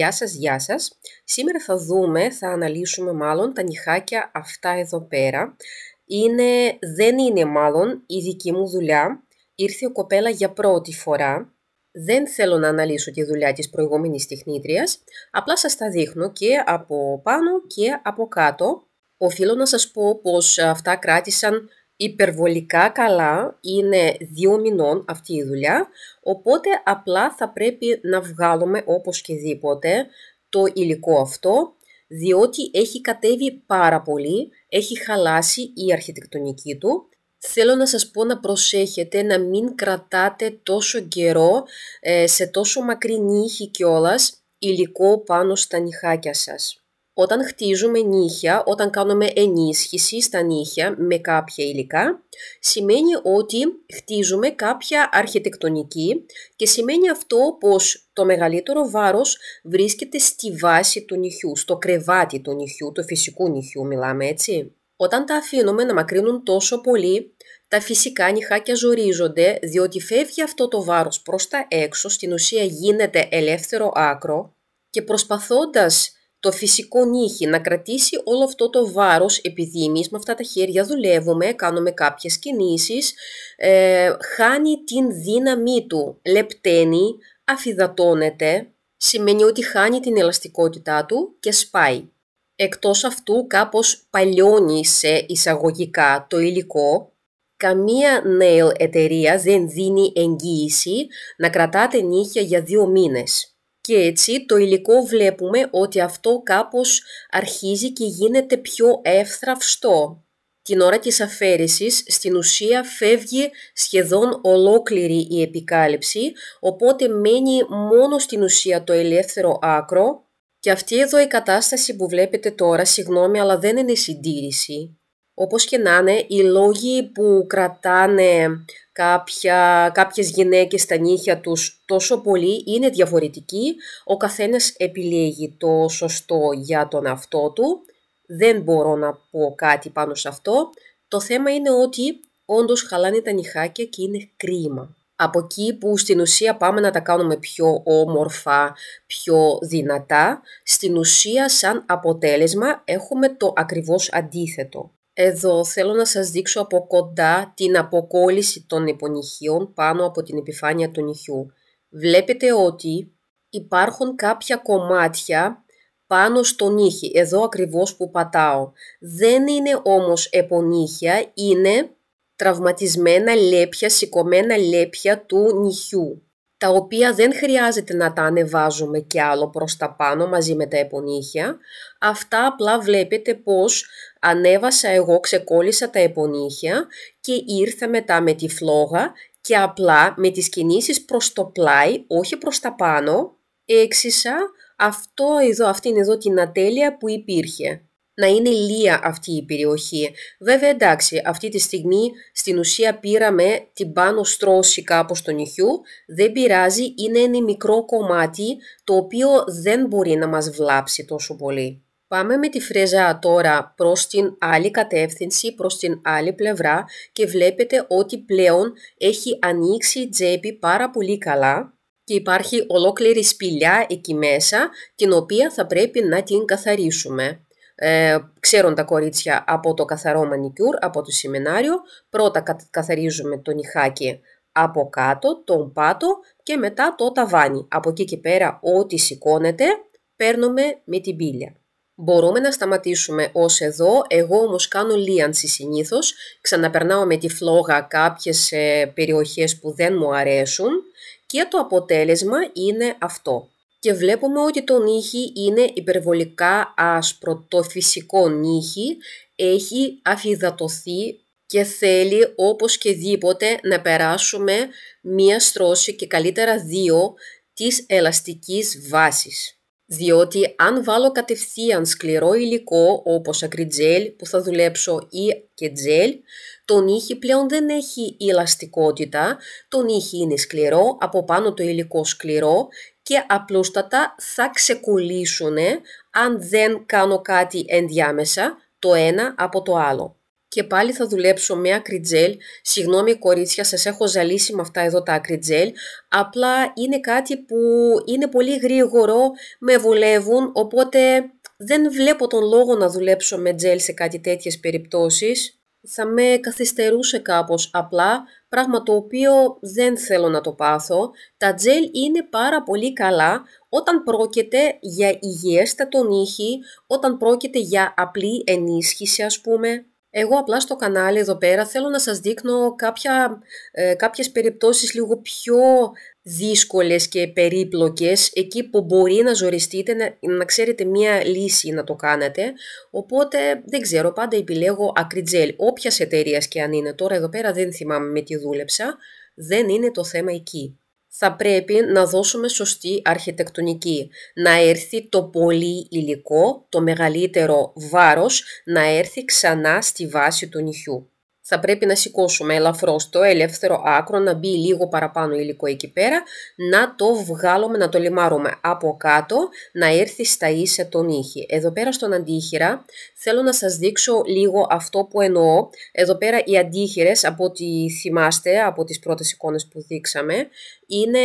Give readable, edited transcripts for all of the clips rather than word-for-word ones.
Γεια σας, γεια σας. Σήμερα θα αναλύσουμε μάλλον τα νυχάκια αυτά εδώ πέρα. Δεν είναι μάλλον η δική μου δουλειά. Ήρθε η κοπέλα για πρώτη φορά. Δεν θέλω να αναλύσω τη δουλειά της προηγούμενης τεχνίτριας. Απλά σας τα δείχνω και από πάνω και από κάτω. Οφείλω να σας πω πως αυτά κράτησαν υπερβολικά καλά, είναι 2 μηνών αυτή η δουλειά, οπότε απλά θα πρέπει να βγάλουμε οπωσδήποτε το υλικό αυτό, διότι έχει κατέβει πάρα πολύ, έχει χαλάσει η αρχιτεκτονική του. Θέλω να σας πω να προσέχετε να μην κρατάτε τόσο καιρό σε τόσο μακρύ νύχι κιόλας υλικό πάνω στα νυχάκια σας. Όταν χτίζουμε νύχια, όταν κάνουμε ενίσχυση στα νύχια με κάποια υλικά, σημαίνει ότι χτίζουμε κάποια αρχιτεκτονική και σημαίνει αυτό πως το μεγαλύτερο βάρος βρίσκεται στη βάση του νυχιού, στο κρεβάτι του νυχιού, του φυσικού νυχιού μιλάμε έτσι. Όταν τα αφήνουμε να μακρύνουν τόσο πολύ, τα φυσικά νυχάκια ζορίζονται, διότι φεύγει αυτό το βάρος προς τα έξω, στην ουσία γίνεται ελεύθερο άκρο και προσπαθώντας το φυσικό νύχι να κρατήσει όλο αυτό το βάρος, επειδή εμείς με αυτά τα χέρια δουλεύουμε, κάνουμε κάποιες κινήσεις, χάνει την δύναμή του, λεπταίνει, αφυδατώνεται, σημαίνει ότι χάνει την ελαστικότητά του και σπάει. Εκτός αυτού κάπως παλιώνει σε εισαγωγικά το υλικό. Καμία nail εταιρεία δεν δίνει εγγύηση να κρατάτε νύχια για 2 μήνες. Και έτσι το υλικό βλέπουμε ότι αυτό κάπως αρχίζει και γίνεται πιο εύθραυστο. Την ώρα της αφαίρεσης στην ουσία φεύγει σχεδόν ολόκληρη η επικάλυψη, οπότε μένει μόνο στην ουσία το ελεύθερο άκρο. Και αυτή εδώ η κατάσταση που βλέπετε τώρα, συγγνώμη, αλλά δεν είναι συντήρηση. Όπως και να είναι, οι λόγοι που κρατάνε κάποιες γυναίκες τα νύχια τους τόσο πολύ είναι διαφορετικοί. Ο καθένας επιλέγει το σωστό για τον εαυτό του. Δεν μπορώ να πω κάτι πάνω σε αυτό. Το θέμα είναι ότι όντως χαλάνε τα νυχάκια και είναι κρίμα. Από εκεί που στην ουσία πάμε να τα κάνουμε πιο όμορφα, πιο δυνατά, στην ουσία σαν αποτέλεσμα έχουμε το ακριβώς αντίθετο. Εδώ θέλω να σας δείξω από κοντά την αποκόλληση των υπονυχίων πάνω από την επιφάνεια του νυχιού. Βλέπετε ότι υπάρχουν κάποια κομμάτια πάνω στο νύχι, εδώ ακριβώς που πατάω. Δεν είναι όμως επονύχια, είναι τραυματισμένα λέπια, σηκωμένα λέπια του νυχιού, τα οποία δεν χρειάζεται να τα ανεβάζουμε κι άλλο προς τα πάνω μαζί με τα επονύχια. Αυτά απλά βλέπετε πως ανέβασα εγώ, ξεκόλλησα τα επονύχια και ήρθα μετά με τη φλόγα και απλά με τις κινήσεις προς το πλάι, όχι προς τα πάνω, έξισα αυτήν εδώ την ατέλεια που υπήρχε. Να είναι λία αυτή η περιοχή. Βέβαια εντάξει, αυτή τη στιγμή στην ουσία πήραμε την πάνω στρώση κάπως του νυχιού, δεν πειράζει, είναι ένα μικρό κομμάτι το οποίο δεν μπορεί να μας βλάψει τόσο πολύ. Πάμε με τη φρέζα τώρα προς την άλλη κατεύθυνση, προς την άλλη πλευρά και βλέπετε ότι πλέον έχει ανοίξει η τσέπη πάρα πολύ καλά και υπάρχει ολόκληρη σπηλιά εκεί μέσα, την οποία θα πρέπει να την καθαρίσουμε. Ξέρουν τα κορίτσια από το καθαρό μανικιούρ, από το σεμινάριο, πρώτα καθαρίζουμε το νυχάκι από κάτω, τον πάτο και μετά το ταβάνι. Από εκεί και πέρα ό,τι σηκώνεται παίρνουμε με την πύλια. Μπορούμε να σταματήσουμε ως εδώ, εγώ όμως κάνω λίανση συνήθως, ξαναπερνάω με τη φλόγα κάποιες περιοχές που δεν μου αρέσουν και το αποτέλεσμα είναι αυτό. Και βλέπουμε ότι το νύχι είναι υπερβολικά άσπρο, το φυσικό νύχι έχει αφυδατωθεί και θέλει οπωσδήποτε να περάσουμε μία στρώση και καλύτερα 2 της ελαστικής βάσης. Διότι αν βάλω κατευθείαν σκληρό υλικό όπως ακριτζέλ που θα δουλέψω ή και τζέλ, το νύχι πλέον δεν έχει ελαστικότητα, το νύχι είναι σκληρό, από πάνω το υλικό σκληρό και απλούστατα θα ξεκολλήσουν αν δεν κάνω κάτι ενδιάμεσα το ένα από το άλλο. Και πάλι θα δουλέψω με ακριτζέλ. Συγγνώμη κορίτσια, σας έχω ζαλίσει με αυτά εδώ τα ακριτζέλ. Απλά είναι κάτι που είναι πολύ γρήγορο, με βολεύουν, οπότε δεν βλέπω τον λόγο να δουλέψω με τζέλ σε κάτι τέτοιες περιπτώσεις. Θα με καθυστερούσε κάπως απλά, πράγμα το οποίο δεν θέλω να το πάθω. Τα τζέλ είναι πάρα πολύ καλά όταν πρόκειται για υγιέστατο νύχι, όταν πρόκειται για απλή ενίσχυση ας πούμε. Εγώ απλά στο κανάλι εδώ πέρα θέλω να σας δείχνω κάποιες περιπτώσεις λίγο πιο δύσκολες και περίπλοκες, εκεί που μπορεί να ζοριστείτε, να ξέρετε μία λύση να το κάνετε. Οπότε δεν ξέρω, πάντα επιλέγω ακριτζέλ, όποιας εταιρείας και αν είναι. Τώρα εδώ πέρα δεν θυμάμαι με τι δούλεψα, δεν είναι το θέμα εκεί. Θα πρέπει να δώσουμε σωστή αρχιτεκτονική, να έρθει το πολύ υλικό, το μεγαλύτερο βάρος, να έρθει ξανά στη βάση του νυχιού. Θα πρέπει να σηκώσουμε ελαφρώς το ελεύθερο άκρο, να μπει λίγο παραπάνω υλικό εκεί πέρα, να το βγάλουμε, να το λιμάρουμε από κάτω, να έρθει στα ίσα το νύχι. Εδώ πέρα στον αντίχειρα θέλω να σας δείξω λίγο αυτό που εννοώ. Εδώ πέρα οι αντίχειρες, από ό,τι θυμάστε, από τις πρώτες εικόνες που δείξαμε, είναι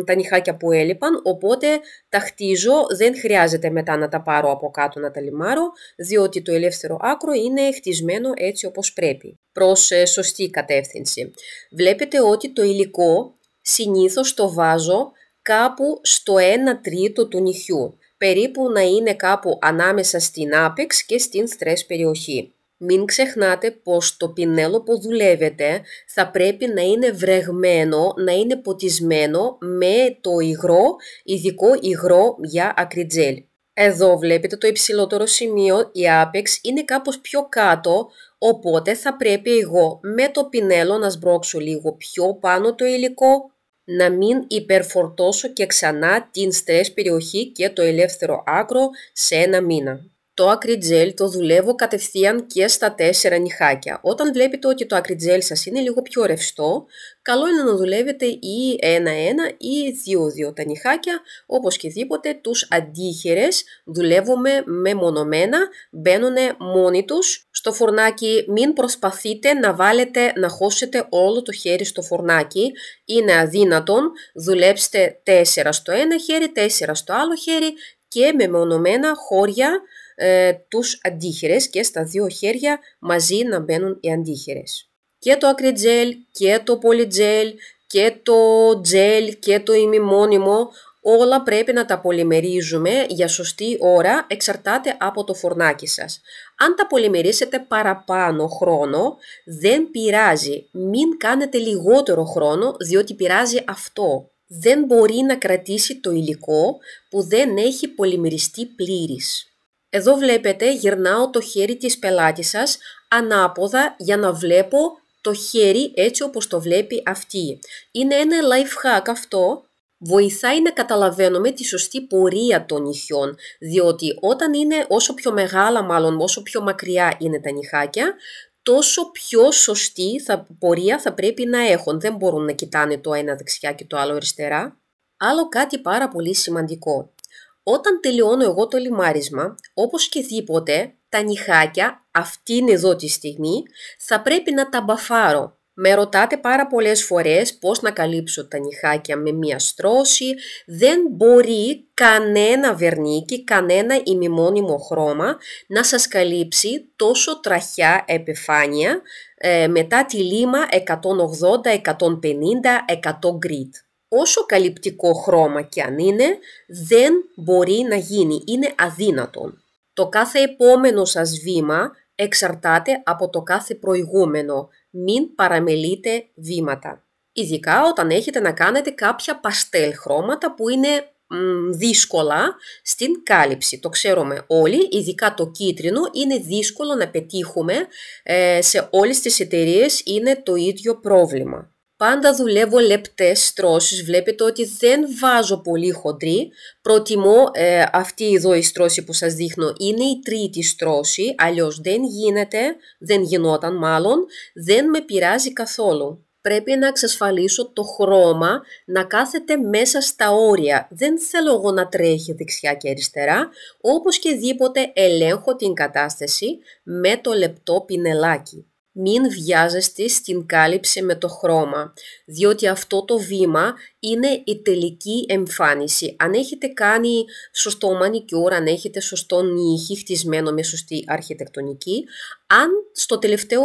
τα νυχάκια που έλειπαν, οπότε τα χτίζω, δεν χρειάζεται μετά να τα πάρω από κάτω να τα λιμάρω, διότι το ελεύθερο άκρο είναι χτισμένο έτσι όπως πρέπει, προς σωστή κατεύθυνση. Βλέπετε ότι το υλικό συνήθως το βάζω κάπου στο 1 τρίτο του νυχιού, περίπου να είναι κάπου ανάμεσα στην άπεξ και στην στρες περιοχή. Μην ξεχνάτε πως το πινέλο που δουλεύετε θα πρέπει να είναι βρεγμένο, να είναι ποτισμένο με το υγρό, ειδικό υγρό για ακριτζέλ. Εδώ βλέπετε το υψηλότερο σημείο, η άπεξ είναι κάπως πιο κάτω, οπότε θα πρέπει εγώ με το πινέλο να σμπρώξω λίγο πιο πάνω το υλικό, να μην υπερφορτώσω και ξανά την στρες περιοχή και το ελεύθερο άκρο σε ένα μήνα. Το ακριτζέλ το δουλεύω κατευθείαν και στα 4 νυχάκια. Όταν βλέπετε ότι το ακριτζέλ σας είναι λίγο πιο ρευστό, καλό είναι να δουλεύετε ή 1-1 ή 2-2 τα νυχάκια, όπως και δίποτε τους αντίχειρες δουλεύουμε μεμονωμένα, μπαίνουν μόνοι τους στο φορνάκι. Μην προσπαθείτε να βάλετε, να χώσετε όλο το χέρι στο φορνάκι, είναι αδύνατον. Δουλέψτε 4 στο ένα χέρι, 4 στο άλλο χέρι και μεμονωμένα χώρια τους αντίχειρες και στα 2 χέρια μαζί να μπαίνουν οι αντίχειρες. Και το ακριτζέλ και το πολυτζέλ και το τζέλ και το ημιμόνιμο, όλα πρέπει να τα πολυμερίζουμε για σωστή ώρα, εξαρτάται από το φορνάκι σας. Αν τα πολυμερίσετε παραπάνω χρόνο, δεν πειράζει. Μην κάνετε λιγότερο χρόνο, διότι πειράζει αυτό. Δεν μπορεί να κρατήσει το υλικό που δεν έχει πολυμεριστεί πλήρης. Εδώ βλέπετε γυρνάω το χέρι της πελάτη σας ανάποδα για να βλέπω το χέρι έτσι όπως το βλέπει αυτή. Είναι ένα life hack αυτό, βοηθάει να καταλαβαίνουμε τη σωστή πορεία των νυχιών, διότι όταν είναι όσο πιο μεγάλα μάλλον, όσο πιο μακριά είναι τα νυχάκια, τόσο πιο σωστή πορεία θα πρέπει να έχουν. Δεν μπορούν να κοιτάνε το ένα δεξιά και το άλλο αριστερά. Άλλο κάτι πάρα πολύ σημαντικό. Όταν τελειώνω εγώ το λιμάρισμα, όπως και δίποτε, τα νυχάκια αυτήν εδώ τη στιγμή θα πρέπει να τα μπαφάρω. Με ρωτάτε πάρα πολλές φορές πώς να καλύψω τα νυχάκια με μία στρώση. Δεν μπορεί κανένα βερνίκι, κανένα ημιμόνιμο χρώμα να σας καλύψει τόσο τραχιά επιφάνεια μετά τη λίμα 180, 150, 100 γκριτ. Όσο καλυπτικό χρώμα και αν είναι, δεν μπορεί να γίνει, είναι αδύνατον. Το κάθε επόμενο σας βήμα εξαρτάται από το κάθε προηγούμενο. Μην παραμελείτε βήματα. Ειδικά όταν έχετε να κάνετε κάποια παστέλ χρώματα που είναι δύσκολα στην κάλυψη. Το ξέρουμε όλοι, ειδικά το κίτρινο είναι δύσκολο να πετύχουμε. Σε όλες τις εταιρείες είναι το ίδιο πρόβλημα. Πάντα δουλεύω λεπτές στρώσεις, βλέπετε ότι δεν βάζω πολύ χοντρή. Προτιμώ αυτή εδώ η στρώση που σας δείχνω είναι η τρίτη στρώση, αλλιώς δεν γίνεται, δεν γινόταν μάλλον, δεν με πειράζει καθόλου. Πρέπει να εξασφαλίσω το χρώμα να κάθεται μέσα στα όρια. Δεν θέλω εγώ να τρέχει δεξιά και αριστερά, όπως και δίποτε ελέγχω την κατάσταση με το λεπτό πινελάκι. Μην βιάζεστε στην κάλυψη με το χρώμα, διότι αυτό το βήμα είναι η τελική εμφάνιση. Αν έχετε κάνει σωστό μανικιούρ, αν έχετε σωστό νύχι χτισμένο με σωστή αρχιτεκτονική, αν στο τελευταίο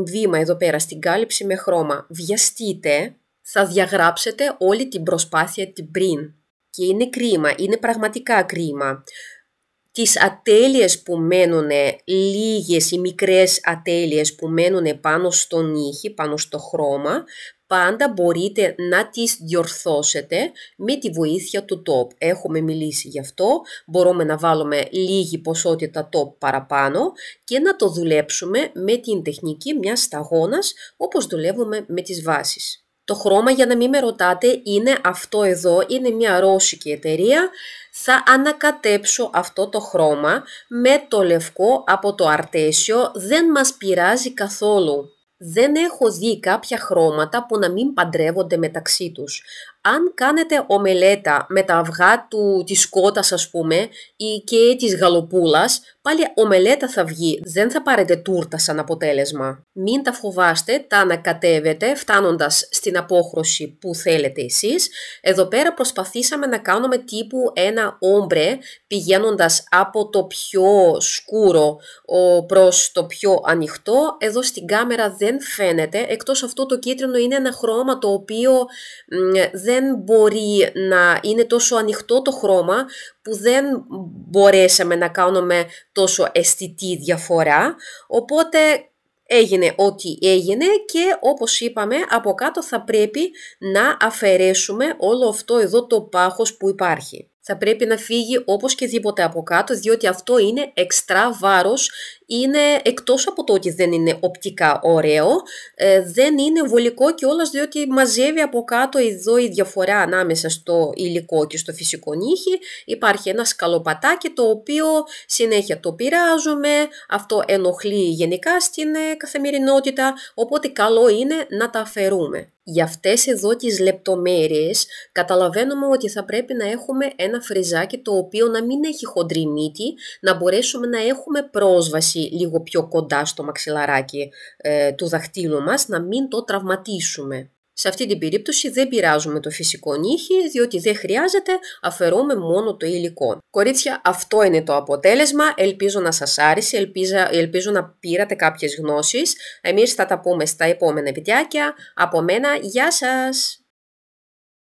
βήμα εδώ πέρα, στην κάλυψη με χρώμα, βιαστείτε, θα διαγράψετε όλη την προσπάθεια την πριν. Και είναι κρίμα, είναι πραγματικά κρίμα. Τις ατέλειες που μένουν, λίγες ή μικρές ατέλειες που μένουν πάνω στο νύχι, πάνω στο χρώμα, πάντα μπορείτε να τις διορθώσετε με τη βοήθεια του top. Έχουμε μιλήσει γι' αυτό, μπορούμε να βάλουμε λίγη ποσότητα top παραπάνω και να το δουλέψουμε με την τεχνική μιας σταγόνας, όπως δουλεύουμε με τις βάσεις. Το χρώμα, για να μην με ρωτάτε, είναι αυτό εδώ, είναι μια ρώσικη εταιρεία. Θα ανακατέψω αυτό το χρώμα με το λευκό από το αρτέσιο, δεν μας πειράζει καθόλου. Δεν έχω δει κάποια χρώματα που να μην παντρεύονται μεταξύ τους. Αν κάνετε ομελέτα με τα αυγά της κότας, ας πούμε, ή και της γαλοπούλας, πάλι ομελέτα θα βγει, δεν θα πάρετε τούρτα σαν αποτέλεσμα. Μην τα φοβάστε, τα ανακατεύετε φτάνοντας στην απόχρωση που θέλετε εσείς. Εδώ πέρα προσπαθήσαμε να κάνουμε τύπου ένα όμπρε, πηγαίνοντας από το πιο σκούρο προς το πιο ανοιχτό. Εδώ στην κάμερα δεν φαίνεται, εκτός αυτού το κίτρινο είναι ένα χρώμα το οποίο δεν μπορεί να είναι τόσο ανοιχτό το χρώμα που δεν μπορέσαμε να κάνουμε τόσο αισθητή διαφορά, οπότε έγινε ό,τι έγινε και όπως είπαμε από κάτω θα πρέπει να αφαιρέσουμε όλο αυτό εδώ το πάχος που υπάρχει. Θα πρέπει να φύγει όπως και δίποτε από κάτω, διότι αυτό είναι εξτρά βάρος, είναι εκτός από το ότι δεν είναι οπτικά ωραίο, δεν είναι βολικό κιόλας, διότι μαζεύει από κάτω εδώ η διαφορά ανάμεσα στο υλικό και στο φυσικό νύχι. Υπάρχει ένα σκαλοπατάκι το οποίο συνέχεια το πειράζουμε, αυτό ενοχλεί γενικά στην καθημερινότητα, οπότε καλό είναι να τα αφαιρούμε. Για αυτές εδώ τις λεπτομέρειες καταλαβαίνουμε ότι θα πρέπει να έχουμε ένα φρεζάκι το οποίο να μην έχει χοντρή μύτη, να μπορέσουμε να έχουμε πρόσβαση λίγο πιο κοντά στο μαξιλαράκι του δαχτύλου μας, να μην το τραυματίσουμε. Σε αυτή την περίπτωση δεν πειράζουμε το φυσικό νύχι, διότι δεν χρειάζεται, αφαιρούμε μόνο το υλικό. Κορίτσια, αυτό είναι το αποτέλεσμα. Ελπίζω να σας άρεσε, ελπίζω να πήρατε κάποιες γνώσεις. Εμείς θα τα πούμε στα επόμενα βιντεάκια. Από μένα, γεια σας!